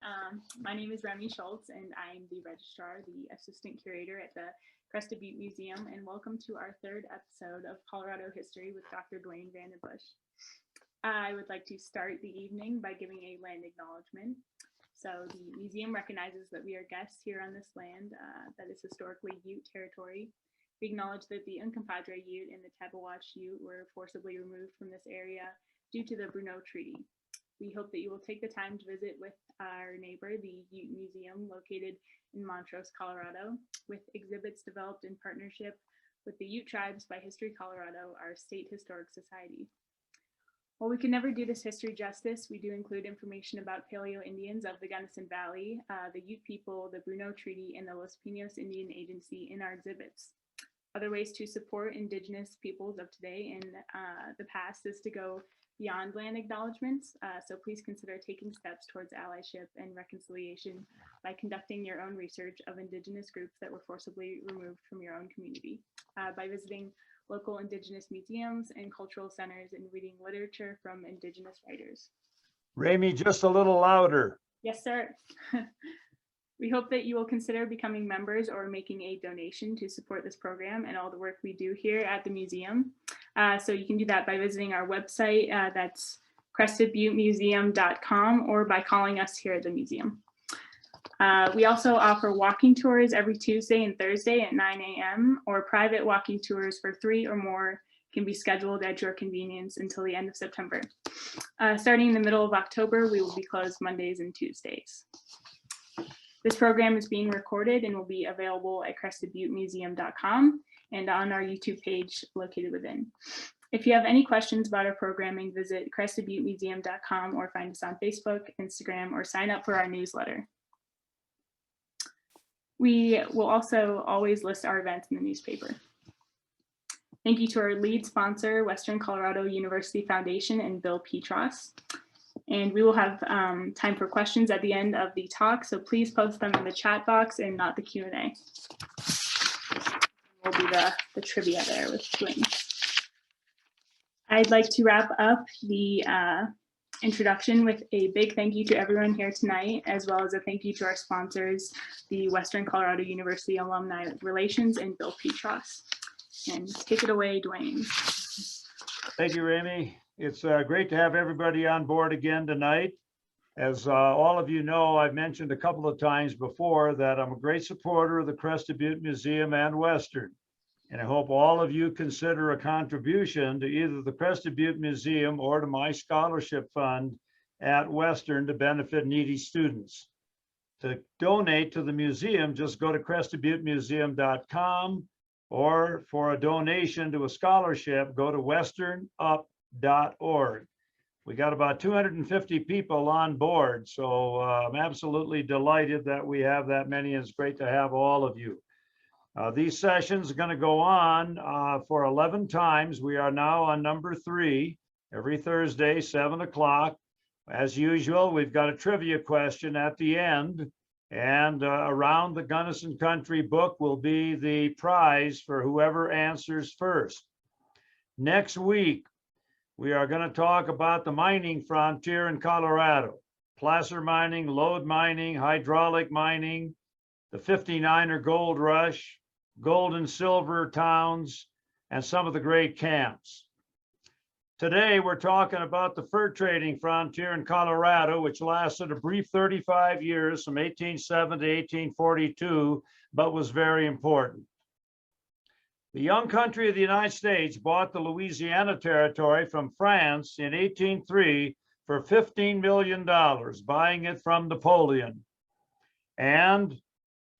My name is Remy Schultz, and I'm the registrar, the assistant curator at the Crested Butte Museum, and welcome to our third episode of Colorado History with Dr. Duane Vandenbusche. I would like to start the evening by giving a land acknowledgement. So the museum recognizes that we are guests here on this land that is historically Ute territory. We acknowledge that the Uncompahgre Ute and the Tabawatch Ute were forcibly removed from this area due to the Bruneau Treaty. We hope that you will take the time to visit with our neighbor, the Ute Museum, located in Montrose, Colorado, with exhibits developed in partnership with the Ute Tribes by History Colorado, our state historic society. While we can never do this history justice, we do include information about Paleo Indians of the Gunnison Valley, the Ute people, the Bruneau Treaty, and the Los Pinos Indian Agency in our exhibits. Other ways to support Indigenous peoples of today and the past is to go beyond land acknowledgements, so please consider taking steps towards allyship and reconciliation by conducting your own research of Indigenous groups that were forcibly removed from your own community, by visiting local Indigenous museums and cultural centers and reading literature from Indigenous writers. Remy, just a little louder. Yes, sir. We hope that you will consider becoming members or making a donation to support this program and all the work we do here at the museum. So you can do that by visiting our website, that's crestedbuttemuseum.com, or by calling us here at the museum. We also offer walking tours every Tuesday and Thursday at 9 a.m. or private walking tours for 3 or more can be scheduled at your convenience until the end of September. Starting in the middle of October, we will be closed Mondays and Tuesdays. This program is being recorded and will be available at crestedbuttemuseum.com and on our YouTube page located within. If you have any questions about our programming, visit crestedbuttemuseum.com or find us on Facebook, Instagram, or sign up for our newsletter. We will also always list our events in the newspaper. Thank you to our lead sponsor, Western Colorado University Foundation and Bill Petros. And we will have time for questions at the end of the talk, so please post them in the chat box and not the Q&A. We'll do the trivia there with Duane. I'd like to wrap up the introduction with a big thank you to everyone here tonight, as well as a thank you to our sponsors, the Western Colorado University Alumni Relations and Bill Petros. And take it away, Duane. Thank you, Remy. It's great to have everybody on board again tonight. As all of you know, I've mentioned a couple of times before that I'm a great supporter of the Crested Butte Museum and Western. And I hope all of you consider a contribution to either the Crested Butte Museum or to my scholarship fund at Western to benefit needy students. To donate to the museum, just go to crestedbuttemuseum.com, or for a donation to a scholarship, go to westernup.org. We got about 250 people on board, so I'm absolutely delighted that we have that many, and it's great to have all of you. These sessions are going to go on for 11 times. We are now on number 3, every Thursday, 7 o'clock. As usual, we've got a trivia question at the end, and Around the Gunnison Country book will be the prize for whoever answers first. Next week, we are going to talk about the mining frontier in Colorado: placer mining, lode mining, hydraulic mining, the 59er gold rush, gold and silver towns, and some of the great camps. Today, we're talking about the fur trading frontier in Colorado, which lasted a brief 35 years from 1807 to 1842, but was very important. The young country of the United States bought the Louisiana Territory from France in 1803 for $15 million, buying it from Napoleon. And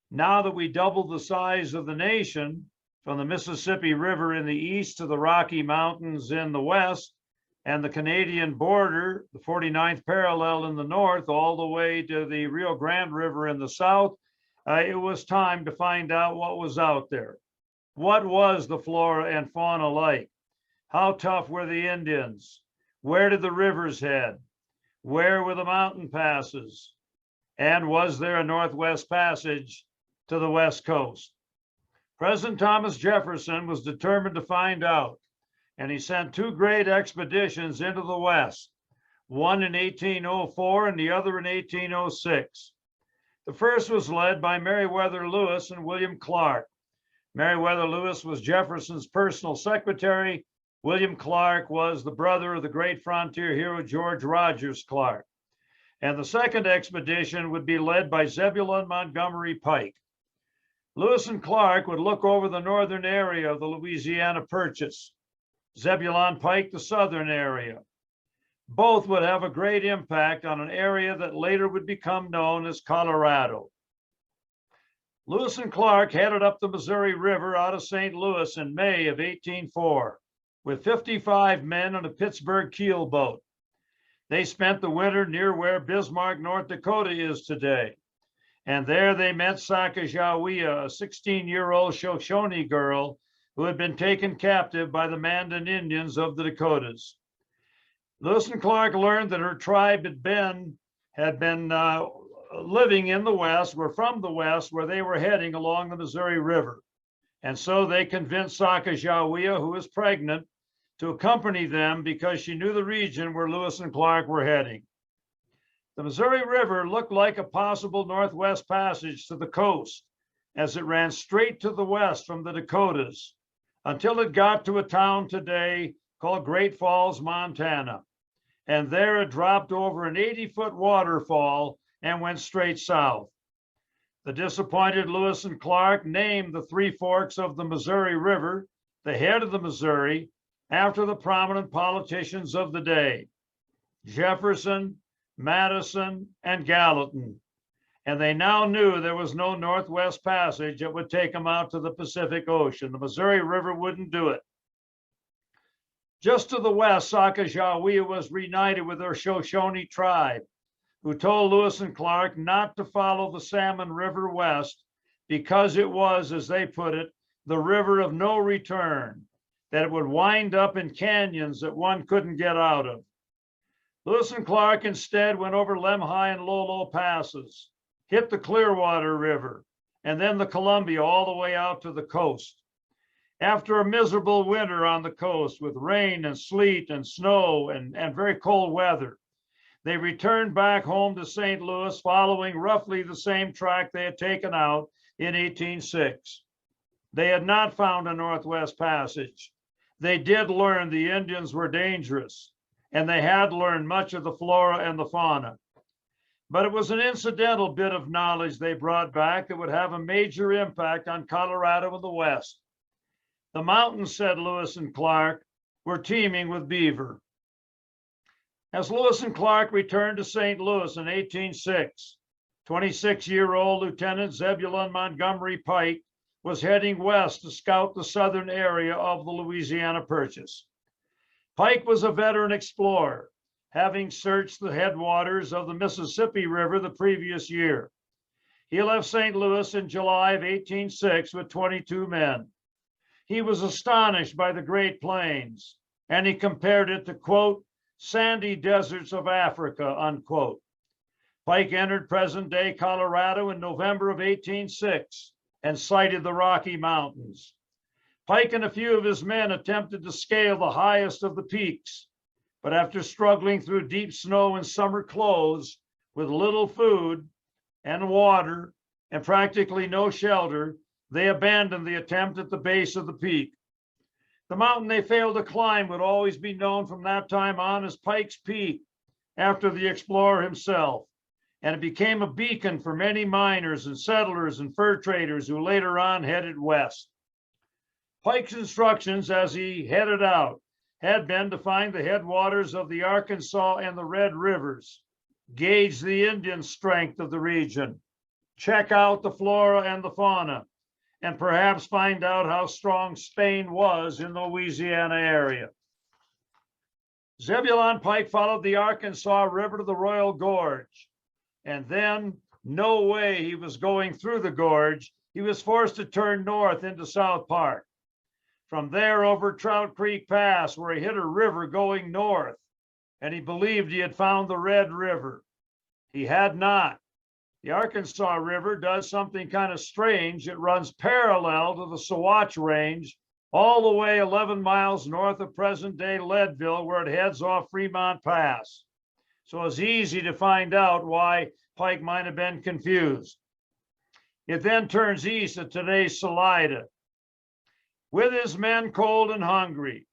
now that we doubled the size of the nation, from the Mississippi River in the east to the Rocky Mountains in the west, and the Canadian border, the 49th parallel in the north, all the way to the Rio Grande River in the south, it was time to find out what was out there. What was the flora and fauna like? How tough were the Indians? Where did the rivers head? Where were the mountain passes? And was there a Northwest Passage to the West Coast? President Thomas Jefferson was determined to find out, and he sent 2 great expeditions into the West. one in 1804 and the other in 1806. The first was led by Meriwether Lewis and William Clark. Meriwether Lewis was Jefferson's personal secretary. William Clark was the brother of the great frontier hero George Rogers Clark. And the second expedition would be led by Zebulon Montgomery Pike. Lewis and Clark would look over the northern area of the Louisiana Purchase, Zebulon Pike the southern area. Both would have a great impact on an area that later would become known as Colorado. Lewis and Clark headed up the Missouri River out of St. Louis in May of 1804 with 55 men on a Pittsburgh keelboat. They spent the winter near where Bismarck, North Dakota is today. And there they met Sacagawea, a 16-year-old Shoshone girl who had been taken captive by the Mandan Indians of the Dakotas. Lewis and Clark learned that her tribe had been living in the West, were from the West, where they were heading along the Missouri River. And so they convinced Sacagawea, who was pregnant, to accompany them because she knew the region where Lewis and Clark were heading. The Missouri River looked like a possible northwest passage to the coast as it ran straight to the west from the Dakotas until it got to a town today called Great Falls, Montana. And there it dropped over an 80-foot waterfall and went straight south. The disappointed Lewis and Clark named the three forks of the Missouri River the head of the Missouri after the prominent politicians of the day, Jefferson, Madison, and Gallatin. And they now knew there was no northwest passage that would take them out to the Pacific Ocean. The Missouri River wouldn't do it. Just to the west, Sacagawea was reunited with her Shoshone tribe, who told Lewis and Clark not to follow the Salmon River west because it was, as they put it, the river of no return, that it would wind up in canyons that one couldn't get out of. Lewis and Clark instead went over Lemhi and Lolo passes, hit the Clearwater River, and then the Columbia all the way out to the coast. After a miserable winter on the coast with rain and sleet and snow and very cold weather, they returned back home to St. Louis following roughly the same track they had taken out in 1806. They had not found a northwest passage. They did learn the Indians were dangerous, and they had learned much of the flora and the fauna. But it was an incidental bit of knowledge they brought back that would have a major impact on Colorado and the West. The mountains, said Lewis and Clark, were teeming with beaver. As Lewis and Clark returned to St. Louis in 1806, 26-year-old Lieutenant Zebulon Montgomery Pike was heading west to scout the southern area of the Louisiana Purchase. Pike was a veteran explorer, having searched the headwaters of the Mississippi River the previous year. He left St. Louis in July of 1806 with 22 men. He was astonished by the Great Plains, and he compared it to, quote, sandy deserts of Africa, unquote. Pike entered present-day Colorado in November of 1806 and sighted the Rocky Mountains. Pike and a few of his men attempted to scale the highest of the peaks, but after struggling through deep snow and summer clothes with little food and water and practically no shelter, they abandoned the attempt at the base of the peak. The mountain they failed to climb would always be known from that time on as Pike's Peak, after the explorer himself, and it became a beacon for many miners and settlers and fur traders who later on headed west. Pike's instructions as he headed out had been to find the headwaters of the Arkansas and the Red Rivers, gauge the Indian strength of the region, check out the flora and the fauna, and perhaps find out how strong Spain was in the Louisiana area. Zebulon Pike followed the Arkansas River to the Royal Gorge, and then, no way he was going through the gorge. He was forced to turn north into South Park. From there over Trout Creek Pass, where he hit a river going north, and he believed he had found the Red River. He had not. The Arkansas River does something kind of strange. It runs parallel to the Sawatch Range all the way 11 miles north of present-day Leadville, where it heads off Fremont Pass. so it's easy to find out why Pike might have been confused. It then turns east at today's Salida. With his men cold and hungry,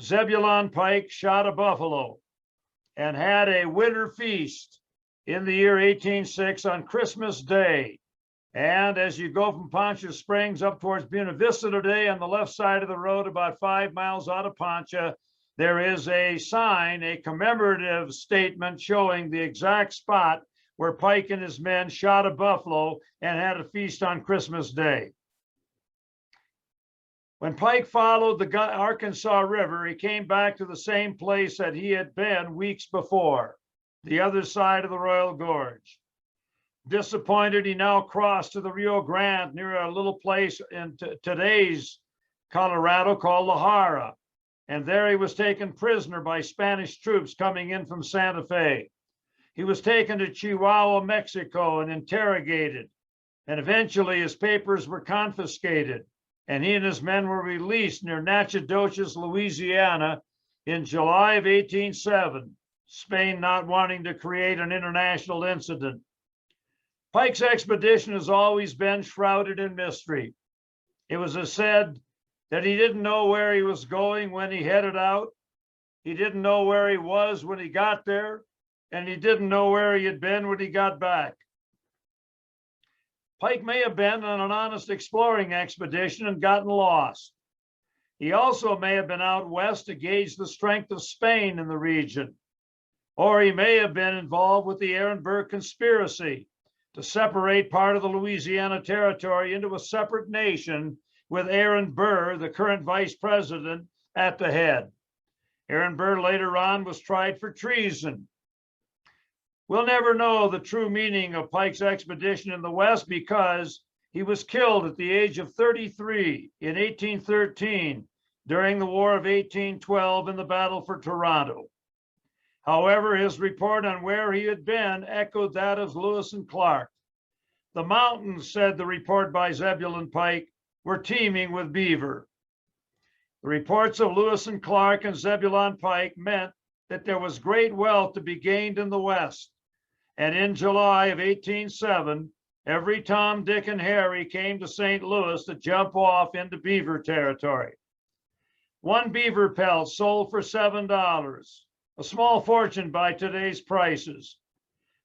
Zebulon Pike shot a buffalo and had a winter feast in the year 1806 on Christmas Day. And as you go from Poncha Springs up towards Buena Vista today, on the left side of the road, about 5 miles out of Poncha, there is a sign, a commemorative statement showing the exact spot where Pike and his men shot a buffalo and had a feast on Christmas Day. When Pike followed the Arkansas River, he came back to the same place that he had been weeks before, the other side of the Royal Gorge. Disappointed, he now crossed to the Rio Grande near a little place in today's Colorado called La Jara. And there he was taken prisoner by Spanish troops coming in from Santa Fe. He was taken to Chihuahua, Mexico, and interrogated. And eventually his papers were confiscated, and he and his men were released near Natchitoches, Louisiana in July of 1807, Spain not wanting to create an international incident. Pike's expedition has always been shrouded in mystery. It was said that he didn't know where he was going when he headed out. He didn't know where he was when he got there, and he didn't know where he had been when he got back. Pike may have been on an honest exploring expedition and gotten lost. He also may have been out west to gauge the strength of Spain in the region, or he may have been involved with the Aaron Burr conspiracy to separate part of the Louisiana Territory into a separate nation with Aaron Burr, the current vice president, at the head. Aaron Burr later on was tried for treason. We'll never know the true meaning of Pike's expedition in the West because he was killed at the age of 33 in 1813 during the War of 1812 in the Battle for Toronto. However, his report on where he had been echoed that of Lewis and Clark. The mountains, said the report by Zebulon Pike, were teeming with beaver. The reports of Lewis and Clark and Zebulon Pike meant that there was great wealth to be gained in the West. And in July of 1807, every Tom, Dick, and Harry came to St. Louis to jump off into beaver territory. One beaver pelt sold for $7. A small fortune by today's prices.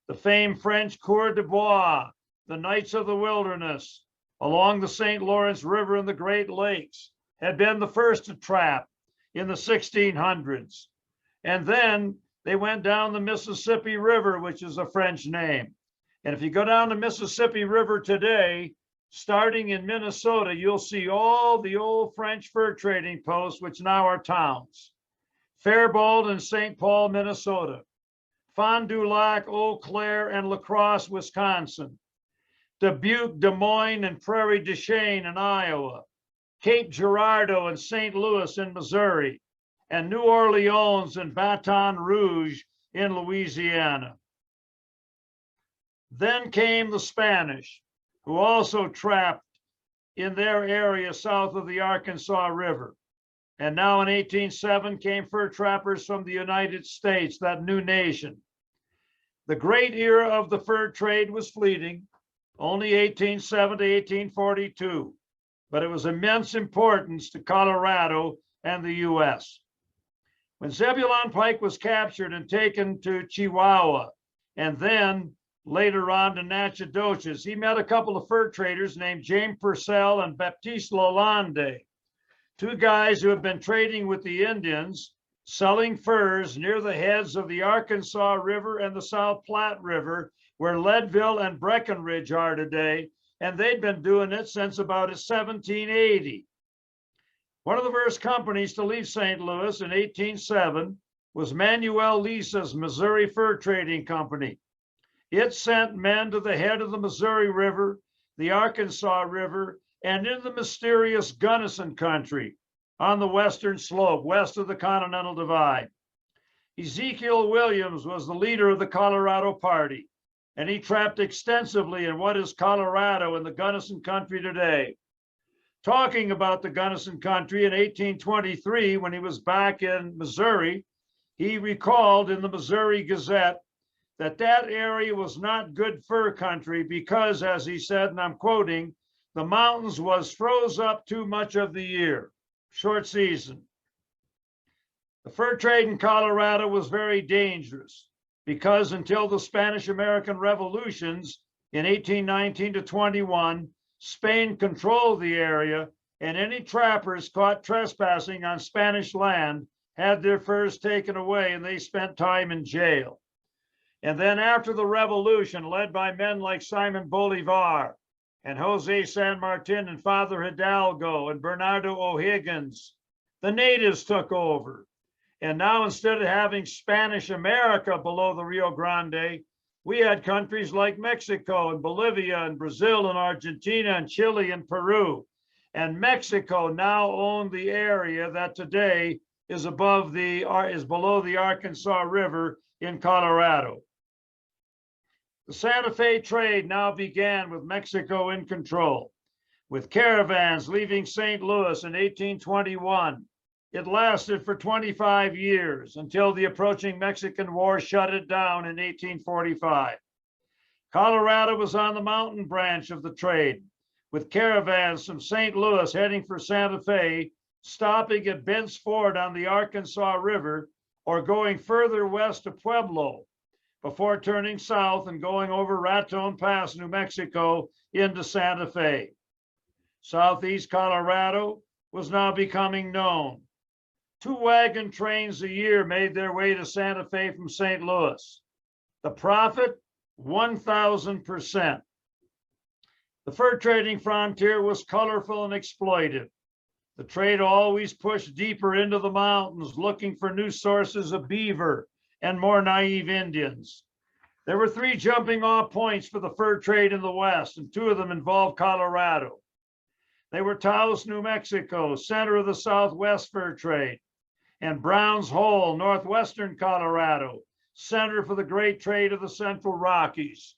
The famed French Coeur de Bois, the Knights of the Wilderness, along the St. Lawrence River and the Great Lakes, had been the first to trap in the 1600s. And then they went down the Mississippi River, which is a French name. And if you go down the Mississippi River today, starting in Minnesota, you'll see all the old French fur trading posts, which now are towns. Faribault and St. Paul, Minnesota, Fond du Lac, Eau Claire, and La Crosse, Wisconsin, Dubuque, Des Moines, and Prairie du Chien in Iowa, Cape Girardeau and St. Louis in Missouri, and New Orleans and Baton Rouge in Louisiana. Then came the Spanish, who also trapped in their area south of the Arkansas River. And now in 1807 came fur trappers from the United States, that new nation. The great era of the fur trade was fleeting, only 1807 to 1842, but it was immense importance to Colorado and the US. When Zebulon Pike was captured and taken to Chihuahua, and then later on to Natchitoches, he met a couple of fur traders named James Purcell and Baptiste Lalande. Two guys who had been trading with the Indians, selling furs near the heads of the Arkansas River and the South Platte River, where Leadville and Breckenridge are today, and they'd been doing it since about 1780. One of the first companies to leave St. Louis in 1807 was Manuel Lisa's Missouri Fur Trading Company. It sent men to the head of the Missouri River, the Arkansas River, and in the mysterious Gunnison country on the western slope, west of the Continental Divide. Ezekiel Williams was the leader of the Colorado Party, and he trapped extensively in what is Colorado and the Gunnison country today. Talking about the Gunnison country in 1823, when he was back in Missouri, he recalled in the Missouri Gazette that that area was not good fur country because, as he said, and I'm quoting, the mountains was froze up too much of the year, short season. The fur trade in Colorado was very dangerous because until the Spanish-American revolutions in 1819 to 21, Spain controlled the area, and any trappers caught trespassing on Spanish land had their furs taken away, and they spent time in jail. And then after the revolution, led by men like Simon Bolivar and Jose San Martin and Father Hidalgo and Bernardo O'Higgins, the natives took over. And now instead of having Spanish America below the Rio Grande, we had countries like Mexico and Bolivia and Brazil and Argentina and Chile and Peru. And Mexico now owned the area that today is below the Arkansas River in Colorado. The Santa Fe trade now began with Mexico in control, with caravans leaving St. Louis in 1821. It lasted for 25 years until the approaching Mexican War shut it down in 1845. Colorado was on the mountain branch of the trade, with caravans from St. Louis heading for Santa Fe, stopping at Bent's Ford on the Arkansas River, or going further west to Pueblo, before turning south and going over Raton Pass, New Mexico, into Santa Fe. Southeast Colorado was now becoming known. 2 wagon trains a year made their way to Santa Fe from St. Louis. The profit, 1,000%. The fur trading frontier was colorful and exploitive. The trade always pushed deeper into the mountains, looking for new sources of beaver and more naive Indians. There were 3 jumping off points for the fur trade in the West, and 2 of them involved Colorado. They were Taos, New Mexico, center of the Southwest fur trade, and Browns Hole, northwestern Colorado, center for the great trade of the Central Rockies.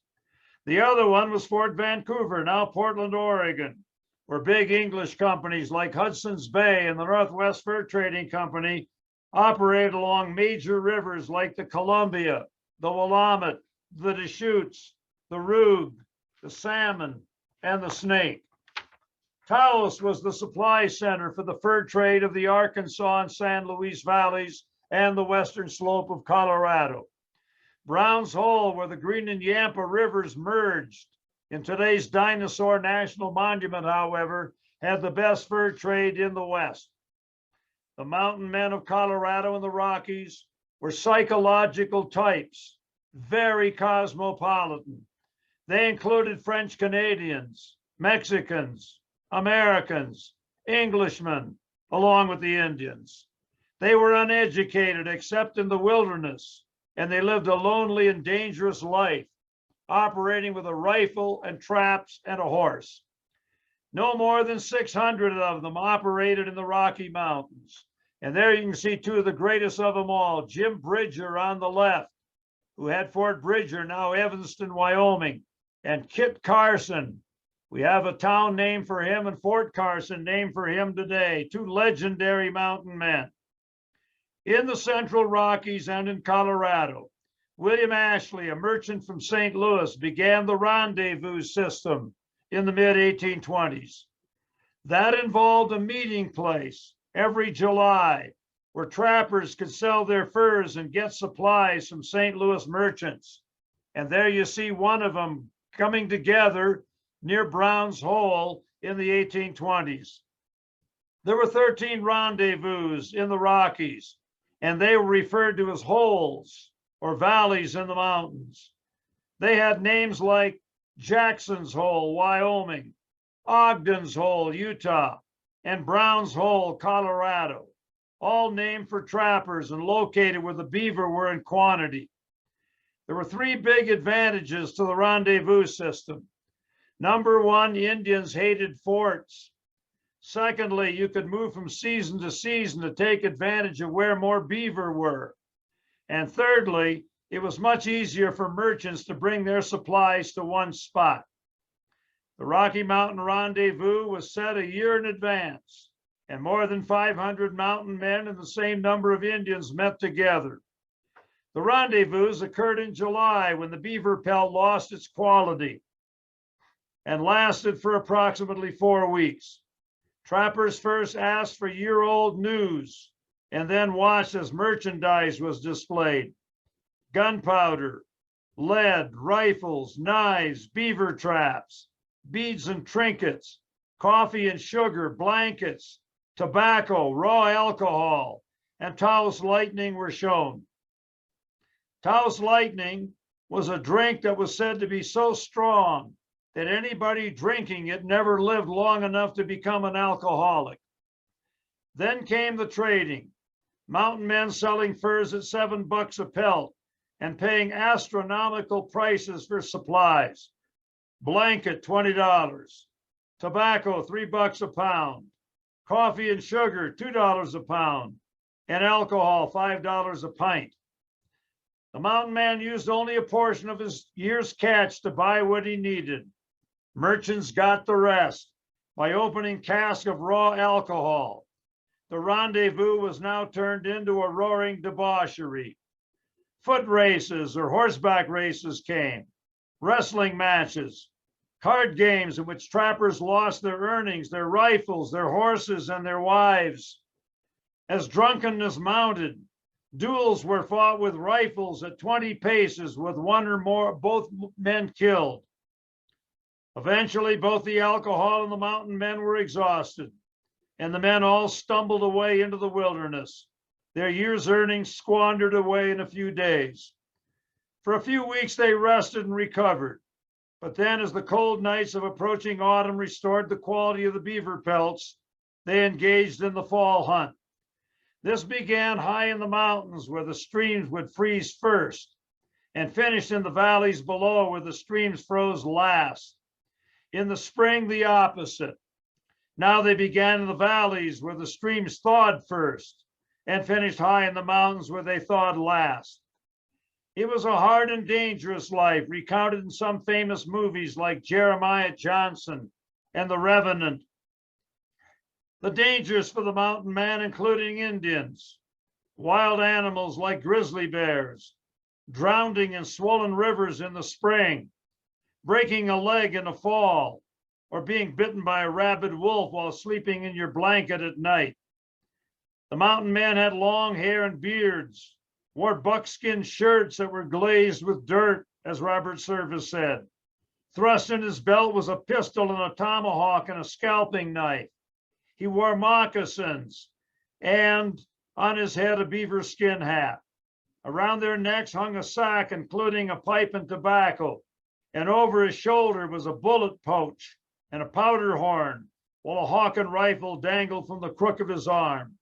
The other one was Fort Vancouver, now Portland, Oregon, where big English companies like Hudson's Bay and the Northwest Fur Trading Company operated along major rivers like the Columbia, the Willamette, the Deschutes, the Rogue, the Salmon, and the Snake. Taos was the supply center for the fur trade of the Arkansas and San Luis valleys and the western slope of Colorado. Browns Hole, where the Green and Yampa rivers merged in today's Dinosaur National Monument, however, had the best fur trade in the West. The mountain men of Colorado and the Rockies were psychological types, very cosmopolitan. They included French Canadians, Mexicans, Americans, Englishmen, along with the Indians. They were uneducated except in the wilderness, and they lived a lonely and dangerous life, operating with a rifle and traps and a horse. No more than 600 of them operated in the Rocky Mountains. And there you can see 2 of the greatest of them all, Jim Bridger on the left, who had Fort Bridger, now Evanston, Wyoming, and Kit Carson. We have a town named for him and Fort Carson named for him today, 2 legendary mountain men. In the Central Rockies and in Colorado, William Ashley, a merchant from St. Louis, began the rendezvous system in the mid-1820s. That involved a meeting place every July where trappers could sell their furs and get supplies from St. Louis merchants. And there you see one of them coming together near Browns Hole in the 1820s. There were 13 rendezvous in the Rockies, and they were referred to as holes or valleys in the mountains. They had names like Jackson's Hole, Wyoming, Ogden's Hole, Utah, and Browns Hole, Colorado, all named for trappers and located where the beaver were in quantity. There were 3 big advantages to the rendezvous system. Number 1, Indians hated forts. Secondly, you could move from season to season to take advantage of where more beaver were. And thirdly, it was much easier for merchants to bring their supplies to one spot. The Rocky Mountain Rendezvous was set a year in advance, and more than 500 mountain men and the same number of Indians met together. The rendezvous occurred in July when the beaver pelt lost its quality and lasted for approximately 4 weeks. Trappers first asked for year-old news and then watched as merchandise was displayed. Gunpowder, lead, rifles, knives, beaver traps, beads and trinkets, coffee and sugar, blankets, tobacco, raw alcohol, and Taos Lightning were shown. Taos Lightning was a drink that was said to be so strong that anybody drinking it never lived long enough to become an alcoholic. Then came the trading. Mountain men selling furs at $7 a pelt and paying astronomical prices for supplies. Blanket, $20. Tobacco, $3 a pound. Coffee and sugar, $2 a pound. And alcohol, $5 a pint. The mountain man used only a portion of his year's catch to buy what he needed. Merchants got the rest by opening casks of raw alcohol. The rendezvous was now turned into a roaring debauchery. Foot races or horseback races came, wrestling matches, card games in which trappers lost their earnings, their rifles, their horses, and their wives. As drunkenness mounted, duels were fought with rifles at 20 paces with one or more, both men killed. Eventually, both the alcohol and the mountain men were exhausted, and the men all stumbled away into the wilderness, their year's earnings squandered away in a few days. For a few weeks, they rested and recovered. But then, as the cold nights of approaching autumn restored the quality of the beaver pelts, they engaged in the fall hunt. This began high in the mountains where the streams would freeze first and finished in the valleys below where the streams froze last. In the spring, the opposite. Now they began in the valleys where the streams thawed first and finished high in the mountains where they thawed last. It was a hard and dangerous life, recounted in some famous movies like Jeremiah Johnson and The Revenant. The dangers for the mountain man, including Indians, wild animals like grizzly bears, drowning in swollen rivers in the spring, breaking a leg in a fall, or being bitten by a rabid wolf while sleeping in your blanket at night. The mountain man had long hair and beards, wore buckskin shirts that were glazed with dirt, as Robert Service said. Thrust in his belt was a pistol and a tomahawk and a scalping knife. He wore moccasins and on his head a beaver skin hat. Around their necks hung a sack including a pipe and tobacco, and over his shoulder was a bullet pouch and a powder horn, while a hawk and rifle dangled from the crook of his arm.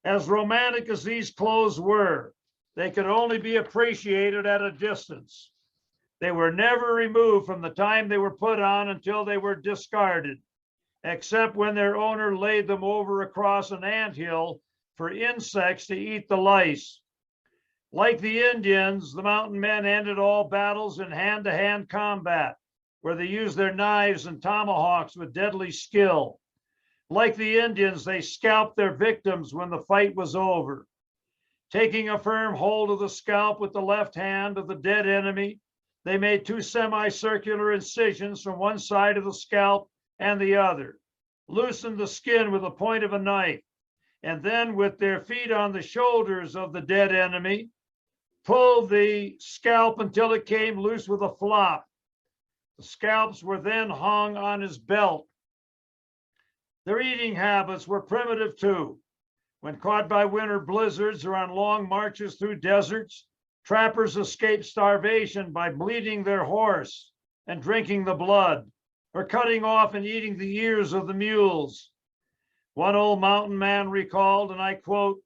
As romantic as these clothes were, they could only be appreciated at a distance. They were never removed from the time they were put on until they were discarded, except when their owner laid them over across an anthill for insects to eat the lice. Like the Indians, the mountain men ended all battles in hand-to-hand combat, where they used their knives and tomahawks with deadly skill. Like the Indians, they scalped their victims when the fight was over. Taking a firm hold of the scalp with the left hand of the dead enemy, they made 2 semicircular incisions from one side of the scalp and the other, loosened the skin with the point of a knife, and then with their feet on the shoulders of the dead enemy, pulled the scalp until it came loose with a flop. The scalps were then hung on his belt. Their eating habits were primitive too. When caught by winter blizzards or on long marches through deserts, trappers escaped starvation by bleeding their horse and drinking the blood, or cutting off and eating the ears of the mules. One old mountain man recalled, and I quote,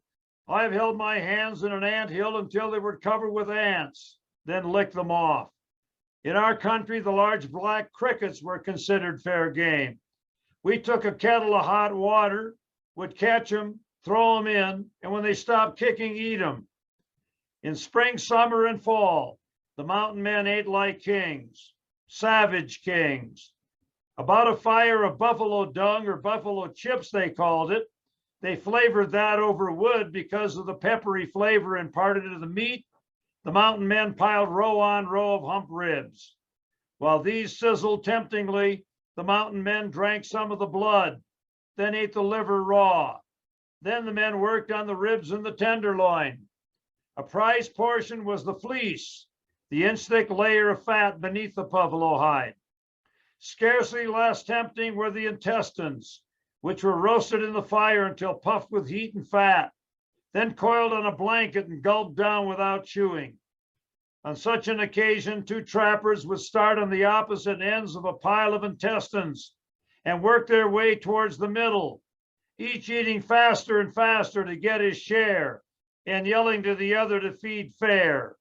"I've held my hands in an anthill until they were covered with ants, then licked them off." In our country, the large black crickets were considered fair game. We took a kettle of hot water, would catch them, throw them in, and when they stopped kicking, eat them. In spring, summer, and fall, the mountain men ate like kings, savage kings. About a fire of buffalo dung or buffalo chips, they called it. They flavored that over wood because of the peppery flavor imparted to the meat The mountain men piled row on row of hump ribs. While these sizzled temptingly, the mountain men drank some of the blood, then ate the liver raw. Then the men worked on the ribs and the tenderloin. A prized portion was the fleece, the inch-thick layer of fat beneath the buffalo hide. Scarcely less tempting were the intestines, which were roasted in the fire until puffed with heat and fat, then coiled on a blanket and gulped down without chewing. On such an occasion, two trappers would start on the opposite ends of a pile of intestines and work their way towards the middle, each eating faster and faster to get his share and yelling to the other to feed fair.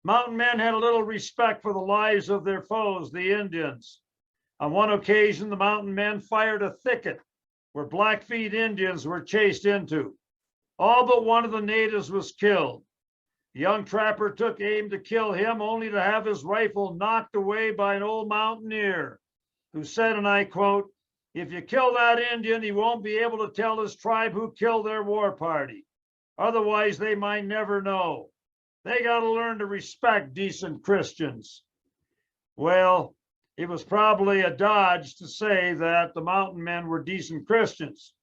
Mountain men had a little respect for the lives of their foes, the Indians. On one occasion, the mountain men fired a thicket where Blackfeet Indians were chased into. All but one of the natives was killed. The young trapper took aim to kill him, only to have his rifle knocked away by an old mountaineer who said, and I quote, "If you kill that Indian, he won't be able to tell his tribe who killed their war party. Otherwise, they might never know. They got to learn to respect decent Christians." Well, it was probably a dodge to say that the mountain men were decent Christians.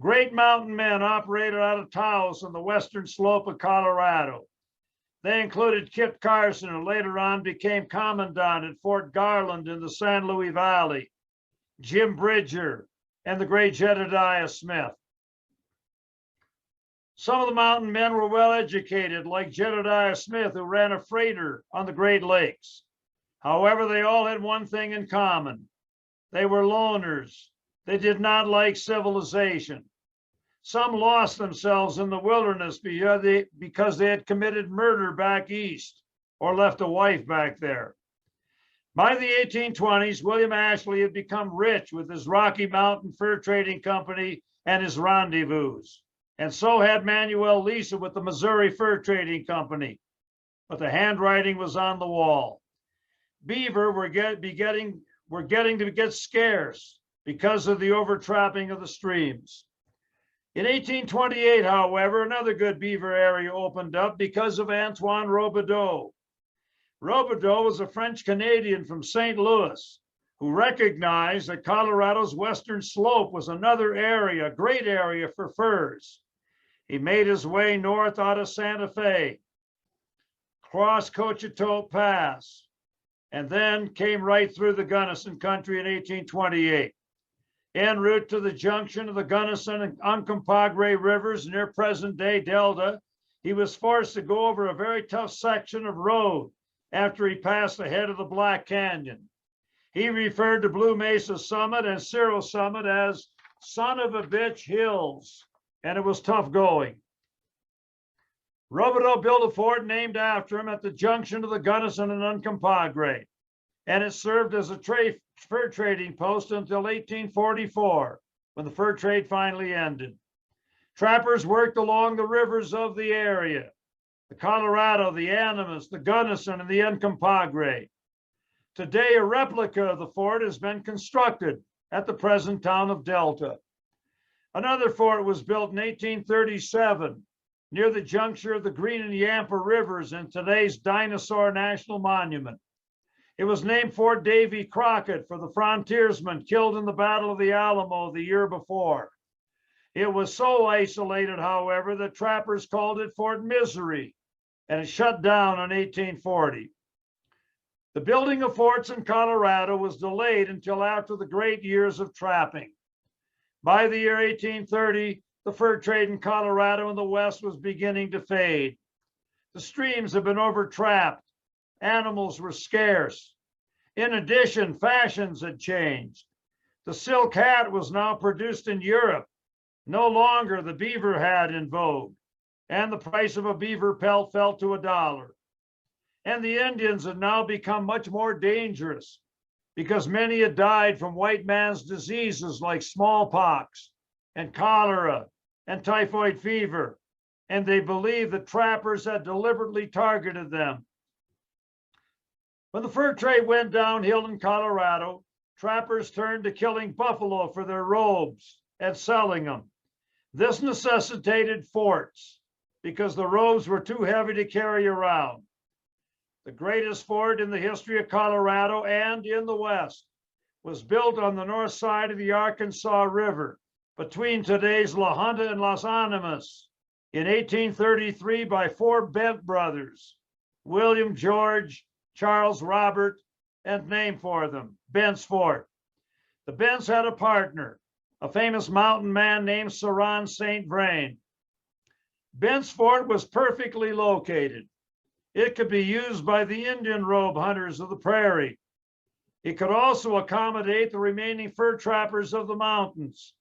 Great mountain men operated out of Taos on the western slope of Colorado. They included Kit Carson, who later on became commandant at Fort Garland in the San Luis Valley, Jim Bridger, and the great Jedediah Smith. Some of the mountain men were well educated, like Jedediah Smith, who ran a freighter on the Great Lakes. However, they all had one thing in common. They were loners. They did not like civilization. Some lost themselves in the wilderness because they had committed murder back east or left a wife back there. By the 1820s, William Ashley had become rich with his Rocky Mountain Fur Trading Company and his rendezvous. And so had Manuel Lisa with the Missouri Fur Trading Company. But the handwriting was on the wall. Beaver were getting to get scarce because of the overtrapping of the streams. In 1828, however, another good beaver area opened up because of Antoine Robideau. Robideau was a French Canadian from St. Louis who recognized that Colorado's western slope was another area, a great area for furs. He made his way north out of Santa Fe, crossed Cochetope Pass, and then came right through the Gunnison country in 1828. En route to the junction of the Gunnison and Uncompahgre rivers near present-day Delta, he was forced to go over a very tough section of road after he passed the head of the Black Canyon. He referred to Blue Mesa Summit and Cerro Summit as son of a bitch hills, and it was tough going. Robideau built a fort named after him at the junction of the Gunnison and Uncompahgre, and it served as a fur trading post until 1844, when the fur trade finally ended. Trappers worked along the rivers of the area, the Colorado, the Animas, the Gunnison, and the Uncompahgre. Today, a replica of the fort has been constructed at the present town of Delta. Another fort was built in 1837 near the juncture of the Green and Yampa rivers in today's Dinosaur National Monument. It was named Fort Davy Crockett for the frontiersman killed in the Battle of the Alamo the year before. It was so isolated, however, that trappers called it Fort Misery, and it shut down in 1840. The building of forts in Colorado was delayed until after the great years of trapping. By the year 1830, the fur trade in Colorado and the West was beginning to fade. The streams had been overtrapped. Animals were scarce. In addition, fashions had changed. The silk hat was now produced in Europe, no longer the beaver hat in vogue, and the price of a beaver pelt fell to $1. And the Indians had now become much more dangerous because many had died from white man's diseases like smallpox and cholera and typhoid fever, and they believed that trappers had deliberately targeted them. When the fur trade went downhill in Colorado, trappers turned to killing buffalo for their robes and selling them. This necessitated forts. because the robes were too heavy to carry around. The greatest fort in the history of Colorado and in the West was built on the north side of the Arkansas River between today's La Junta and Las Animas in 1833 by four Bent brothers, William, George, Charles, Robert, and name for them, Bent's Fort. The Bents had a partner, a famous mountain man named Saran St. Vrain. Bent's Fort was perfectly located. It could be used by the Indian robe hunters of the prairie. It could also accommodate the remaining fur trappers of the mountains.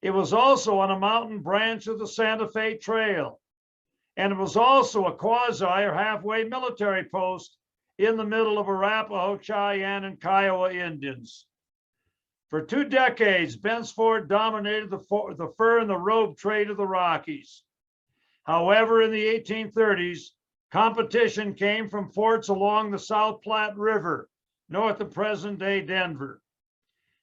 It was also on a mountain branch of the Santa Fe Trail. And it was also a quasi or halfway military post in the middle of Arapaho, Cheyenne, and Kiowa Indians. For 2 decades, Bent's Fort dominated the fur and the robe trade of the Rockies. However, in the 1830s, competition came from forts along the South Platte River, north of present-day Denver.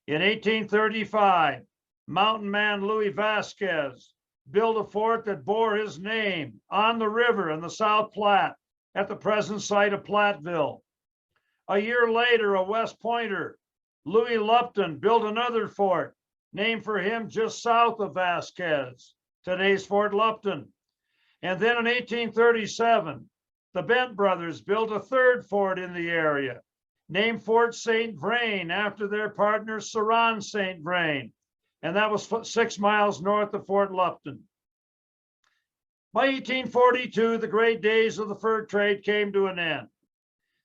In 1835, mountain man Louis Vasquez built a fort that bore his name on the river in the South Platte at the present site of Platteville. A year later, a West Pointer, Louis Lupton, built another fort named for him just south of Vasquez, today's Fort Lupton. And then in 1837, the Bent brothers built a third fort in the area, named Fort St. Vrain after their partner Saran St. Vrain, and that was 6 miles north of Fort Lupton. By 1842, the great days of the fur trade came to an end.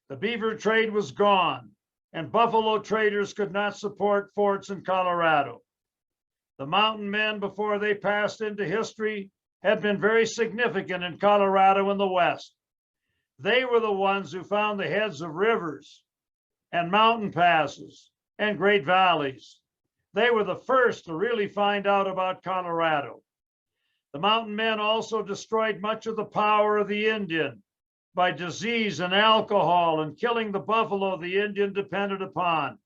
The beaver trade was gone, and buffalo traders could not support forts in Colorado. The mountain men, before they passed into history, had been very significant in Colorado and the West. They were the ones who found the heads of rivers and mountain passes and great valleys. They were the first to really find out about Colorado. The mountain men also destroyed much of the power of the Indian by disease and alcohol and killing the buffalo the Indian depended upon.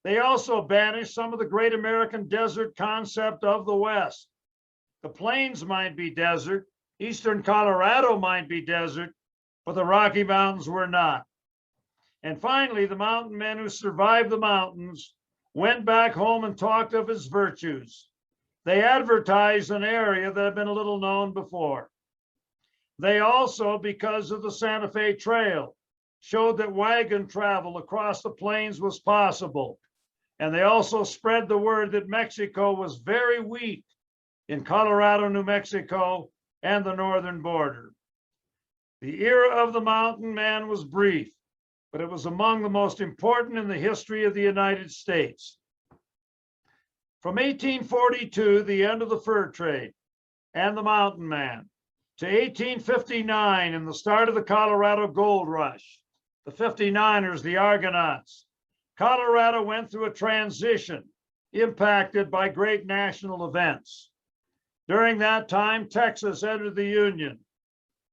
They also banished some of the great American desert concept of the West. The plains might be desert, eastern Colorado might be desert, but the Rocky Mountains were not. And finally, the mountain men who survived the mountains went back home and talked of its virtues. They advertised an area that had been a little known before. They also, because of the Santa Fe Trail, showed that wagon travel across the plains was possible. And they also spread the word that Mexico was very weak in Colorado, New Mexico, and the northern border. The era of the mountain man was brief, but it was among the most important in the history of the United States. From 1842, the end of the fur trade and the mountain man, to 1859 and the start of the Colorado Gold Rush, the 59ers, the Argonauts, Colorado went through a transition impacted by great national events. During that time, Texas entered the Union.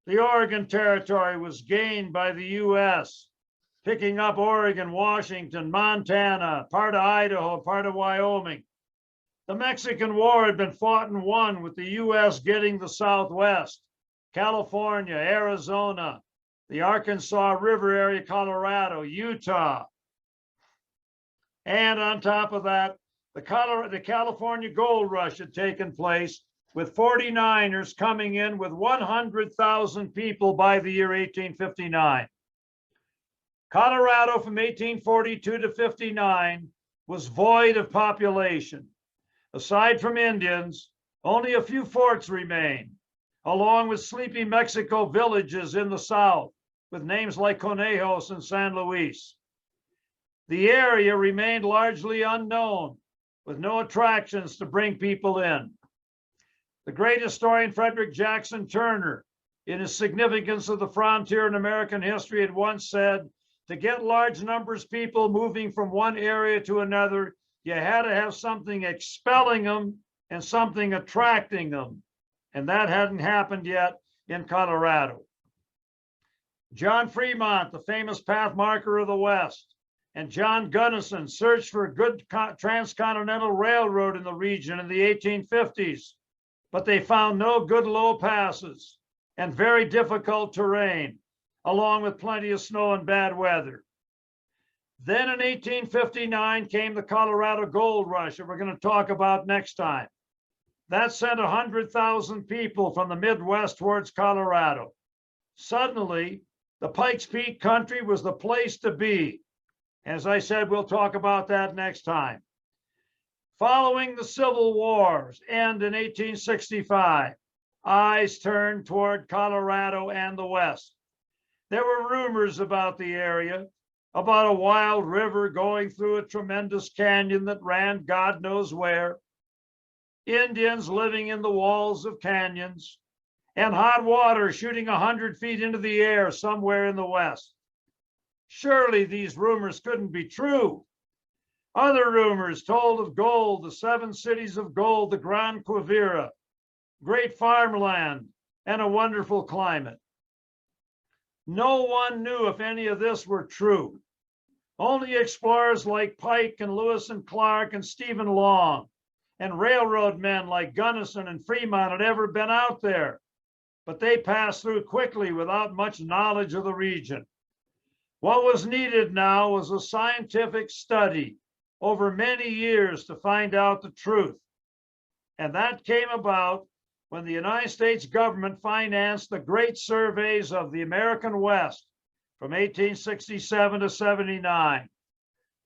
The Oregon Territory was gained by the U.S., picking up Oregon, Washington, Montana, part of Idaho, part of Wyoming. The Mexican War had been fought and won with the U.S. getting the Southwest, California, Arizona, the Arkansas River area, Colorado, Utah. And on top of that, the California Gold Rush had taken place with 49ers coming in with 100,000 people by the year 1859. Colorado from 1842 to 59 was void of population. Aside from Indians, only a few forts remained, along with sleepy Mexico villages in the south with names like Conejos and San Luis. The area remained largely unknown, with no attractions to bring people in. The great historian Frederick Jackson Turner, in his Significance of the Frontier in American History, had once said, to get large numbers of people moving from one area to another, you had to have something expelling them and something attracting them. And that hadn't happened yet in Colorado. John Fremont, the famous path marker of the West, and John Gunnison searched for a good transcontinental railroad in the region in the 1850s, but they found no good low passes. and very difficult terrain, along with plenty of snow and bad weather. Then in 1859 came the Colorado Gold Rush that we're going to talk about next time. That sent 100,000 people from the Midwest towards Colorado. Suddenly, the Pikes Peak country was the place to be. As I said, we'll talk about that next time. Following the Civil War's end in 1865, eyes turned toward Colorado and the West. There were rumors about the area, about a wild river going through a tremendous canyon that ran God knows where, Indians living in the walls of canyons, and hot water shooting 100 feet into the air somewhere in the West. Surely these rumors couldn't be true. Other rumors told of gold, the 7 cities of gold, the Gran Quivira, great farmland, and a wonderful climate. No one knew if any of this were true. Only explorers like Pike and Lewis and Clark and Stephen Long and railroad men like Gunnison and Fremont had ever been out there, but they passed through quickly without much knowledge of the region. What was needed now was a scientific study over many years to find out the truth. And that came about when the United States government financed the great surveys of the American West from 1867 to 79.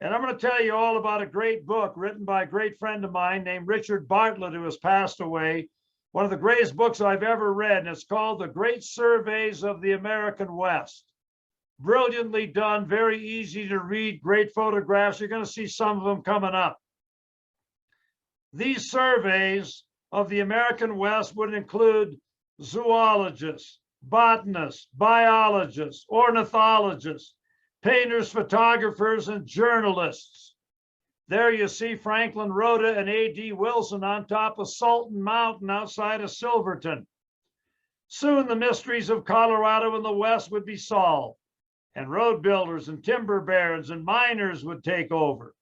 And I'm going to tell you all about a great book written by a great friend of mine named Richard Bartlett, who has passed away. One of the greatest books I've ever read, and it's called The Great Surveys of the American West. Brilliantly done, very easy to read, great photographs. You're going to see some of them coming up. These surveys of the American West would include zoologists, botanists, biologists, ornithologists, painters, photographers, and journalists. There you see Franklin Rhoda and A.D. Wilson on top of Salton Mountain outside of Silverton. Soon the mysteries of Colorado and the West would be solved, and road builders and timber barons and miners would take over.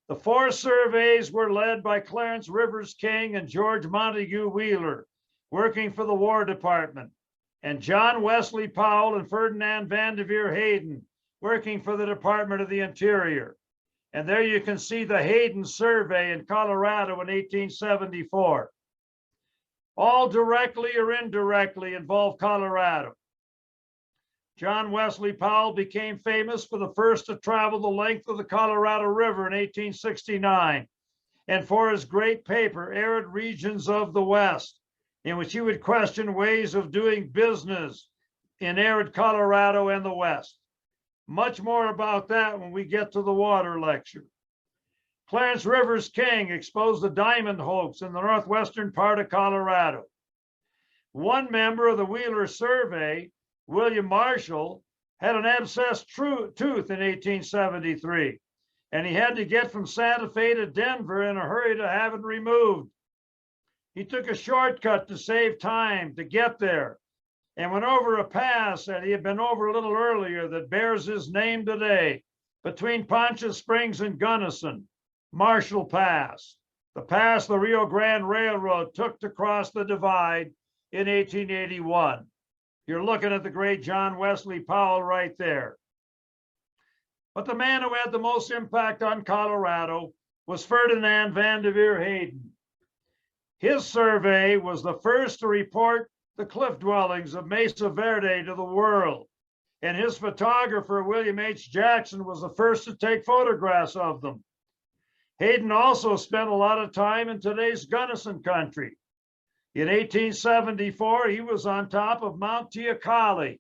The 4 surveys were led by Clarence Rivers King and George Montague Wheeler, working for the War Department, and John Wesley Powell and Ferdinand Vanderveer Hayden, working for the Department of the Interior. And there you can see the Hayden survey in Colorado in 1874. All directly or indirectly involved Colorado. John Wesley Powell became famous for the first to travel the length of the Colorado River in 1869, and for his great paper, Arid Regions of the West, in which he would question ways of doing business in arid Colorado and the West. Much more about that when we get to the water lecture. Clarence Rivers King exposed the diamond hoax in the northwestern part of Colorado. One member of the Wheeler survey, William Marshall, had an abscessed tooth in 1873, and he had to get from Santa Fe to Denver in a hurry to have it removed. He took a shortcut to save time to get there and went over a pass that he had been over a little earlier that bears his name today, between Poncha Springs and Gunnison, Marshall Pass, the pass the Rio Grande Railroad took to cross the divide in 1881. You're looking at the great John Wesley Powell right there. But the man who had the most impact on Colorado was Ferdinand Vanderveer Hayden. His survey was the first to report the cliff dwellings of Mesa Verde to the world, and his photographer, William H. Jackson, was the first to take photographs of them. Hayden also spent a lot of time in today's Gunnison country. In 1874, he was on top of Mount Teocalli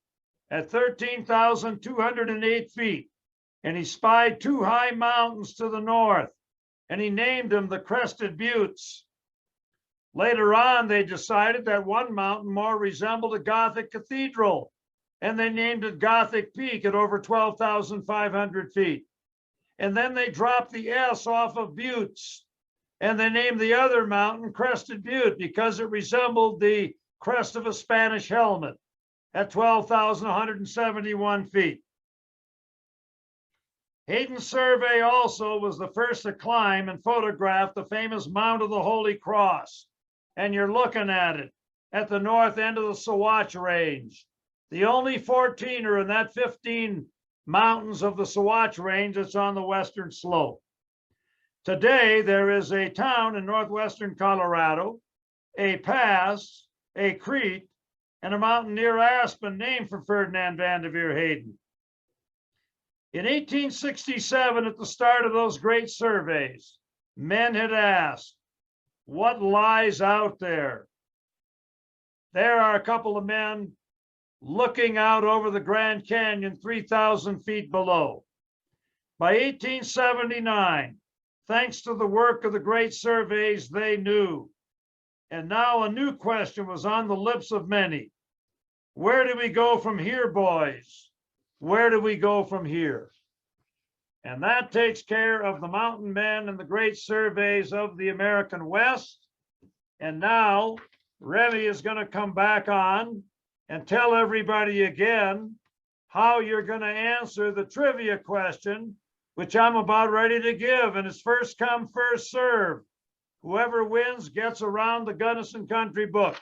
at 13,208 feet, and he spied 2 high mountains to the north, and he named them the Crested Buttes. Later on, they decided that one mountain more resembled a Gothic cathedral, and they named it Gothic Peak at over 12,500 feet. And then they dropped the S off of Buttes, and they named the other mountain Crested Butte because it resembled the crest of a Spanish helmet at 12,171 feet. Hayden's survey also was the first to climb and photograph the famous Mount of the Holy Cross. And you're looking at it. at the north end of the Sawatch Range. The only 14er in that 15 mountains of the Sawatch Range that's on the western slope. Today, there is a town in northwestern Colorado, a pass, a creek, and a mountain near Aspen named for Ferdinand Vanderveer Hayden. In 1867, at the start of those great surveys, men had asked, what lies out there? There are a couple of men looking out over the Grand Canyon 3,000 feet below. By 1879, thanks to the work of the great surveys, they knew. And now a new question was on the lips of many. Where do we go from here, boys? Where do we go from here? And that takes care of the mountain men and the great surveys of the American West. And now Remy is going to come back on and tell everybody again how you're going to answer the trivia question, which I'm about ready to give. And it's first come, first serve. Whoever wins gets around the Gunnison Country book.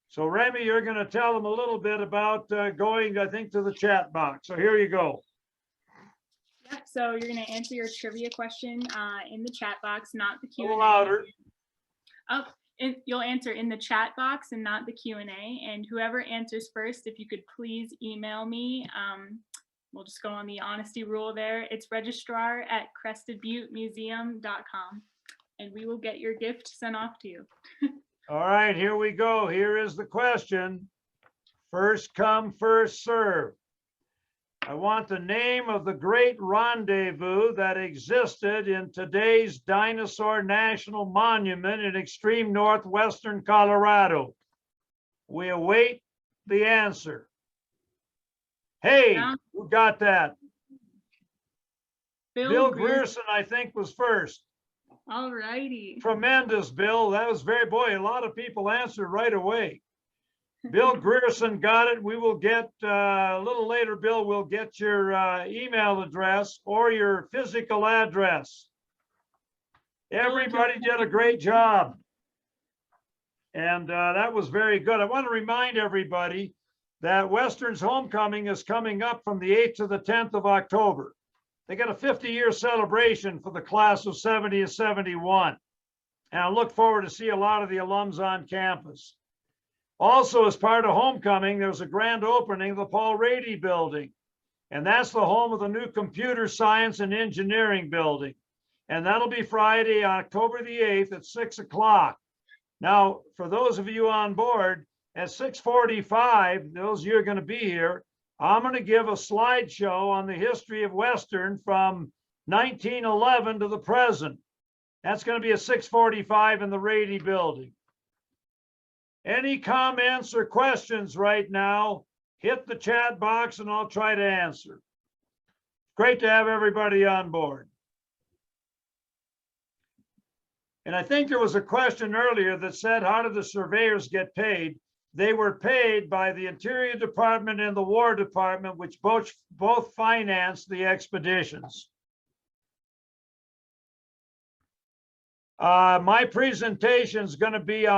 So Remy, you're going to tell them a little bit about going, I think, to the chat box. So here you go. Yep, so you're going to answer your trivia question in the chat box, not the Q&A. A little louder. Oh, you'll answer in the chat box and not the Q&A. And whoever answers first, if you could please email me. We'll just go on the honesty rule there. It's registrar@crestedbuttemuseum.com. And we will get your gift sent off to you. All right, here we go. Here is the question. First come, first serve. I want the name of the great rendezvous that existed in today's Dinosaur National Monument in extreme northwestern Colorado. We await the answer. Hey, Yeah. who got that? Bill Grierson. Grierson, I think, was first. All righty. Tremendous, Bill. That was very, boy, a lot of people answered right away. Bill Grierson got it. We will get, a little later, Bill, we'll get your email address or your physical address. Everybody did a great job. And that was very good. I want to remind everybody that Western's Homecoming is coming up from the 8th to the 10th of October. They got a 50-year celebration for the class of 70 and 71. And I look forward to see a lot of the alums on campus. Also, as part of Homecoming, there's a grand opening of the Paul Rady Building. And that's the home of the new Computer Science and Engineering Building. And that'll be Friday, October the 8th at 6 o'clock. Now, for those of you on board, at 6:45, those of you are going to be here, I'm going to give a slideshow on the history of Western from 1911 to the present. That's going to be at 6:45 in the Rady Building. Any comments or questions right now, hit the chat box and I'll try to answer. Great to have everybody on board. And I think there was a question earlier that said, how did the surveyors get paid? They were paid by the Interior Department and the War Department, which both financed the expeditions. My presentation is going to be on